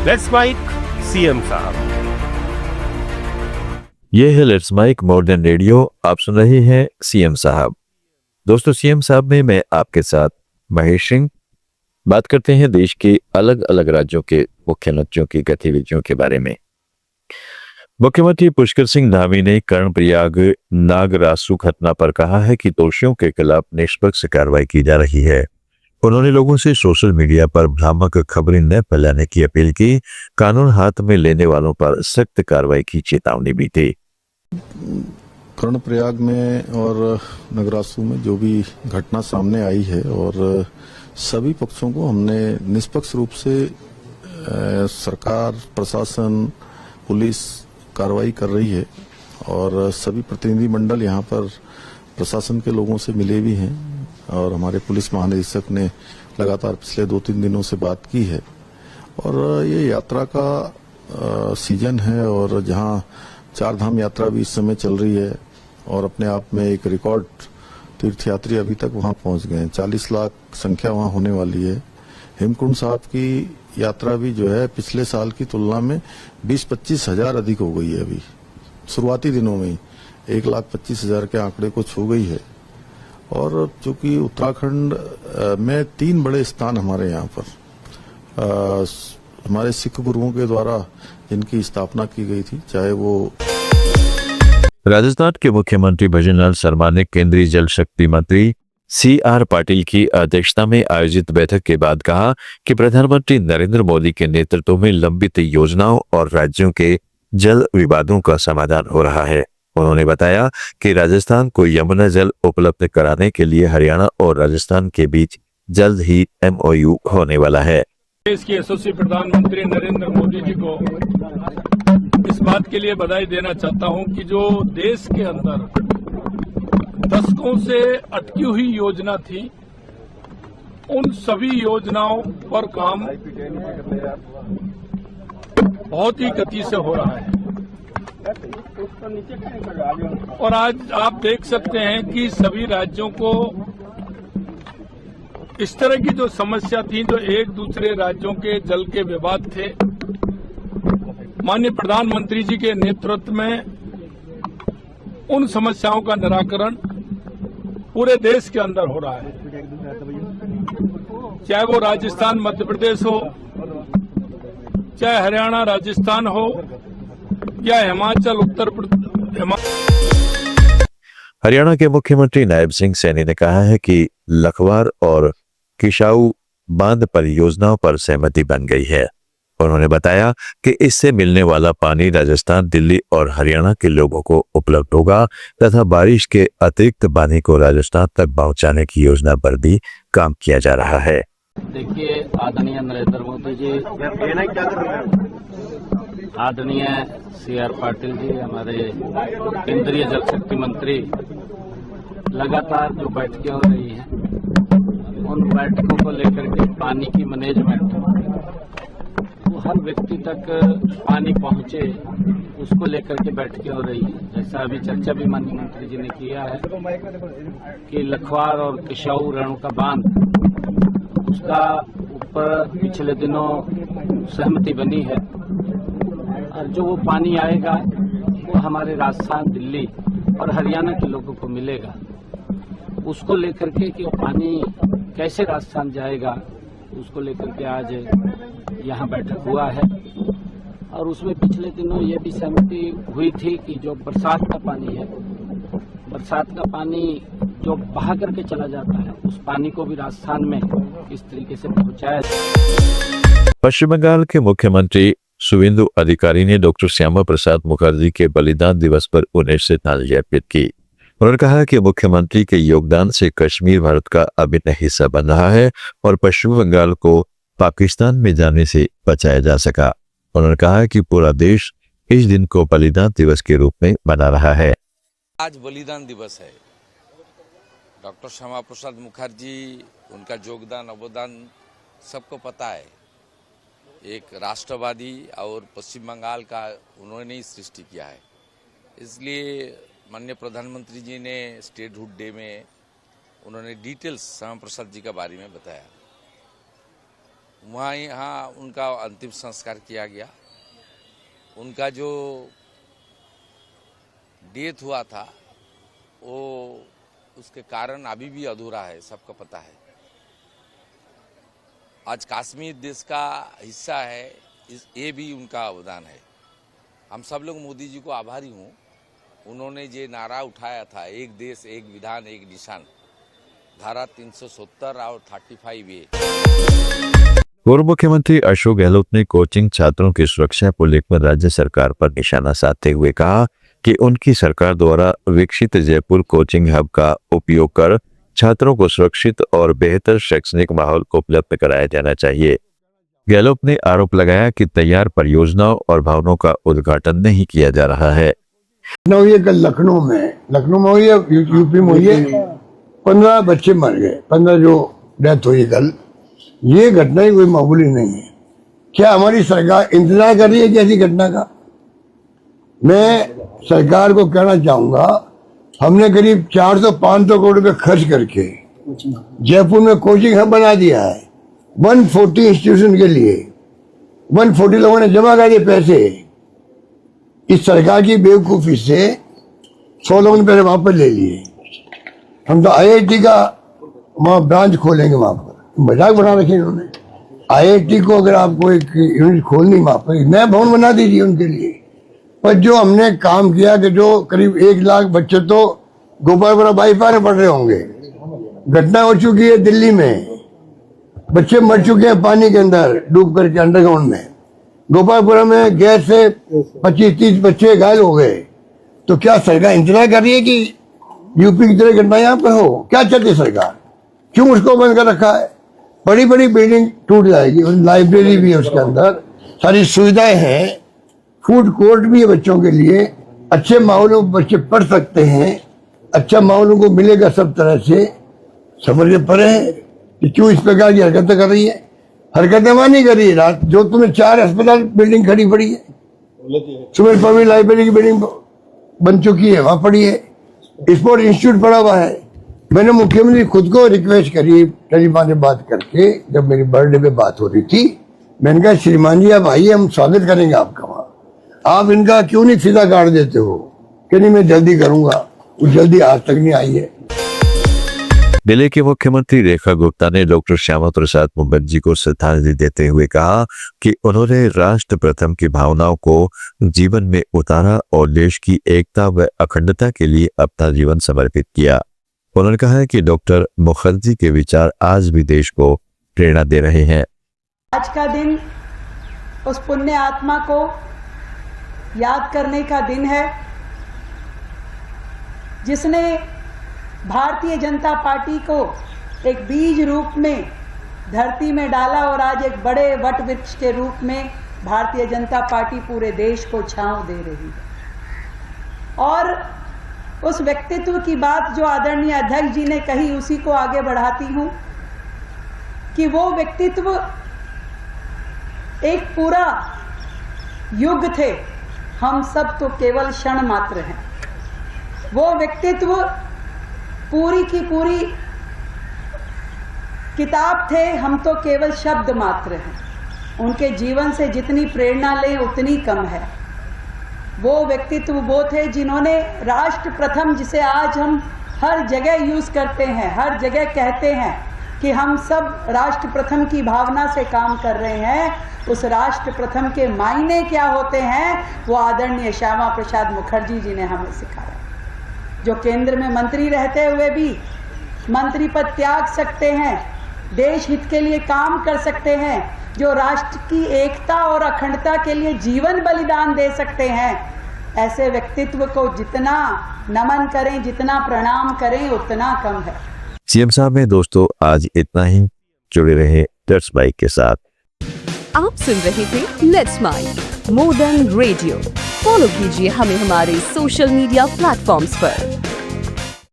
Let's mic CM साहब। ये है let's mike more than radio. आप सुन रहे हैं सीएम साहब। दोस्तों, सीएम साहब में मैं आपके साथ महेश सिंह बात करते हैं देश के अलग अलग राज्यों के मुख्यमंत्रियों की गतिविधियों के बारे में। मुख्यमंत्री पुष्कर सिंह धामी ने कर्णप्रयाग नागरासु घटना पर कहा है कि दोषियों के खिलाफ निष्पक्ष कार्रवाई की जा रही है। उन्होंने लोगों से सोशल मीडिया पर भ्रामक खबरें न फैलाने की अपील की। कानून हाथ में लेने वालों पर सख्त कार्रवाई की चेतावनी भी दी। कर्णप्रयाग में और नगरासु में जो भी घटना सामने आई है, और सभी पक्षों को हमने निष्पक्ष रूप से सरकार, प्रशासन, पुलिस कार्रवाई कर रही है, और सभी प्रतिनिधि मंडल यहाँ पर प्रशासन के लोगों से मिले भी हैं, और हमारे पुलिस महानिदेशक ने लगातार पिछले 2-3 दिनों से बात की है। और ये यात्रा का सीजन है, और जहाँ 4 धाम यात्रा भी इस समय चल रही है, और अपने आप में एक रिकॉर्ड तीर्थयात्री अभी तक वहां पहुंच गए हैं। 40 लाख संख्या वहां होने वाली है। हेमकुंड साहब की यात्रा भी जो है पिछले साल की तुलना में 20-25 हजार अधिक हो गई है। अभी शुरुआती दिनों में 1,25,000 के आंकड़े को छू गई है। और चूंकि उत्तराखंड में 3 बड़े स्थान हमारे यहाँ पर हमारे सिख गुरुओं के द्वारा जिनकी स्थापना की गई थी, चाहे वो राजस्थान के मुख्यमंत्री भजनलाल शर्मा ने केंद्रीय जल शक्ति मंत्री CR पाटिल की अध्यक्षता में आयोजित बैठक के बाद कहा कि प्रधानमंत्री नरेंद्र मोदी के नेतृत्व में लंबित योजनाओं और राज्यों के जल विवादों का समाधान हो रहा है। उन्होंने बताया कि राजस्थान को यमुना जल उपलब्ध कराने के लिए हरियाणा और राजस्थान के बीच जल्द ही MOU होने वाला है। देश के यशस्वी प्रधानमंत्री नरेंद्र मोदी जी को इस बात के लिए बधाई देना चाहता हूं कि जो देश के अंदर दशकों से अटकी हुई योजना थी, उन सभी योजनाओं पर काम बहुत ही गति से हो रहा है। और आज आप देख सकते हैं कि सभी राज्यों को इस तरह की जो समस्या थी, जो एक दूसरे राज्यों के जल के विवाद थे, माननीय प्रधानमंत्री जी के नेतृत्व में उन समस्याओं का निराकरण पूरे देश के अंदर हो रहा है। चाहे वो राजस्थान, मध्य प्रदेश हो, चाहे हरियाणा, राजस्थान हो, या हिमाचल, उत्तर प्रदेश। हरियाणा के मुख्यमंत्री नायब सिंह सैनी ने कहा है कि लखवार और किशाऊ बांध परियोजनाओं पर सहमति बन गई है। उन्होंने बताया कि इससे मिलने वाला पानी राजस्थान, दिल्ली और हरियाणा के लोगों को उपलब्ध होगा तथा बारिश के अतिरिक्त पानी को राजस्थान तक पहुंचाने की योजना पर भी काम किया जा रहा है। देखिए, आदरणीय नरेंद्र मोदी जी, आदरणीय CR पाटिल जी, हमारे केंद्रीय जल शक्ति मंत्री, लगातार जो बैठकें हो रही हैं, उन बैठकों को लेकर के पानी की मैनेजमेंट, वो हर व्यक्ति तक पानी पहुंचे, उसको लेकर के बैठकें हो रही है। जैसा अभी चर्चा भी माननीय मंत्री जी ने किया है कि लखवार और किशाऊ रेणुका बांध, उसका ऊपर पिछले दिनों सहमति बनी है, और जो वो पानी आएगा वो हमारे राजस्थान, दिल्ली और हरियाणा के लोगों को मिलेगा। उसको लेकर के कि वो पानी कैसे राजस्थान जाएगा, उसको लेकर के आज यहाँ बैठक हुआ है। और उसमें पिछले दिनों ये भी सहमति हुई थी कि जो बरसात का पानी है, बरसात का पानी जो बहा करके चला जाता है, उस पानी को भी राजस्थान में इस तरीके से पहुंचाया। पश्चिम बंगाल के मुख्यमंत्री शुवेंदु अधिकारी ने डॉक्टर श्यामा प्रसाद मुखर्जी के बलिदान दिवस पर उन्हें श्रद्धांजलि अर्पित की। उन्होंने कहा कि मुख्यमंत्री के योगदान से कश्मीर भारत का अभिन्न हिस्सा बन रहा है और पश्चिम बंगाल को पाकिस्तान में जाने से बचाया जा सका। उन्होंने कहा कि पूरा देश इस दिन को बलिदान दिवस के रूप में मना रहा है। आज बलिदान दिवस है। डॉक्टर श्यामा प्रसाद मुखर्जी, उनका योगदान, अवदान सबको पता है। एक राष्ट्रवादी और पश्चिम बंगाल का उन्होंने ही सृष्टि किया है। इसलिए माननीय प्रधानमंत्री जी ने स्टेटहुड डे में उन्होंने डिटेल्स श्यामा प्रसाद जी के बारे में बताया। यहाँ उनका अंतिम संस्कार किया गया। उनका जो डेथ हुआ था वो उसके कारण अभी भी अधूरा है, सबको पता है। आज कश्मीर देश का हिस्सा है, ये भी उनका अवदान है। हम सब लोग मोदी जी को आभारी हूँ। उन्होंने जो नारा उठाया था, एक देश एक विधान एक निशान, धारा 370 और 35A। पूर्व मुख्यमंत्री अशोक गहलोत ने कोचिंग छात्रों की सुरक्षा को लेकर राज्य सरकार पर निशाना साधते हुए कहा कि उनकी सरकार द्वारा विकसित जयपुर कोचिंग हब का उपयोग कर छात्रों को सुरक्षित और बेहतर शैक्षणिक माहौल उपलब्ध कराया जाना चाहिए। गहलोत ने आरोप लगाया कि तैयार परियोजनाओं और भवनों का उद्घाटन नहीं किया जा रहा है। ये कल लखनऊ में हुई है, यूपी में हुई है। 15 बच्चे मर गए, 15 जो डेथ हुई कल। ये घटना ही कोई मामूली नहीं है। क्या हमारी सरकार इंतजार कर रही है कि ऐसी घटना का? मैं सरकार को कहना चाहूंगा, हमने करीब 400-500 करोड़ रुपए खर्च करके जयपुर में कोचिंग हब बना दिया है 140 इंस्टीट्यूशन के लिए। 140 लोगों ने जमा कर दिए पैसे। इस सरकार की बेवकूफी से 100 लोगों ने पैसे वापस ले लिए। हम तो IIT का वहां ब्रांच खोलेंगे, वहां पर मजाक बना रखे इन्होंने। IIT को अगर आपको एक यूनिट खोलनी, वहां पर नया भवन बना दीजिए उनके लिए। पर जो हमने काम किया कि जो करीब 1 लाख बच्चे तो गोपालपुरा बाईपास में पढ़ रहे होंगे। घटना हो चुकी है दिल्ली में, बच्चे मर चुके हैं पानी के अंदर डूब करके अंडरग्राउंड में। गोपालपुरा में गैस से 25-30 बच्चे घायल हो गए। तो क्या सरकार इंतजार कर रही है कि यूपी की तरह घटना यहाँ पे हो? क्या चाहती है सरकार? क्यों उसको बंद कर रखा है? बड़ी बड़ी बिल्डिंग टूट जाएगी, लाइब्रेरी भी है उसके अंदर, सारी सुविधाएं हैं, फूड कोर्ट भी है बच्चों के लिए। अच्छे माहौल में बच्चे पढ़ सकते हैं, अच्छा माहौल उनको मिलेगा सब तरह से। समझ के परे है कि क्यों इस प्रकार की हरकतें कर रही है। हरकतें वहां नहीं कर रही है। रात जो तुम्हें 4 अस्पताल बिल्डिंग खड़ी पड़ी है, सुमेर पब्लिक लाइब्रेरी की बिल्डिंग बन चुकी है, वहां पड़ी है। स्पोर्ट इंस्टीट्यूट पड़ा हुआ है। मैंने मुख्यमंत्री खुद को रिक्वेस्ट करी टेलीफोन से बात करके, जब मेरी बर्थडे पे बात हो रही थी। मैंने कहा श्रीमान जी आप आइए, हम स्वागत करेंगे आपका वहां। आप इनका क्यों नहीं फीता काट देते हो? कि नहीं मैं जल्दी करूंगा। वो जल्दी आज तक नहीं आई है। दिल्ली के मुख्यमंत्री रेखा गुप्ता ने डॉक्टर श्यामा प्रसाद मुखर्जी को श्रद्धांजलि देते हुए कहा कि उन्होंने राष्ट्र प्रथम की भावनाओं को जीवन में उतारा और देश की एकता व अखंडता के लिए अपना जीवन समर्पित किया। उन्होंने कहा कि डॉक्टर मुखर्जी के विचार आज भी देश को प्रेरणा दे रहे हैं। आज का दिन उस पुण्य आत्मा को याद करने का दिन है जिसने भारतीय जनता पार्टी को एक बीज रूप में धरती में डाला और आज एक बड़े वट वृक्ष के रूप में भारतीय जनता पार्टी पूरे देश को छांव दे रही है। और उस व्यक्तित्व की बात जो आदरणीय अध्यक्ष जी ने कही, उसी को आगे बढ़ाती हूं कि वो व्यक्तित्व एक पूरा युग थे, हम सब तो केवल क्षण मात्र हैं। वो व्यक्तित्व पूरी की पूरी किताब थे, हम तो केवल शब्द मात्र हैं। उनके जीवन से जितनी प्रेरणा लें उतनी कम है। वो व्यक्तित्व वो थे जिन्होंने राष्ट्र प्रथम, जिसे आज हम हर जगह यूज करते हैं, हर जगह कहते हैं कि हम सब राष्ट्र प्रथम की भावना से काम कर रहे हैं, उस राष्ट्र प्रथम के मायने क्या होते हैं वो आदरणीय श्यामा प्रसाद मुखर्जी जी ने हमें सिखाया। जो केंद्र में मंत्री रहते हुए भी मंत्री पद त्याग सकते हैं, देश हित के लिए काम कर सकते हैं, जो राष्ट्र की एकता और अखंडता के लिए जीवन बलिदान दे सकते हैं, ऐसे व्यक्तित्व को जितना नमन करें, जितना प्रणाम करें उतना कम है। सीएम साहब में दोस्तों आज इतना ही। जुड़े रहे दैट्स बाइक के साथ। आप सुन रहे थे let's mind more than radio. Follow कीजिए हमें हमारे सोशल मीडिया प्लेटफॉर्म्स पर।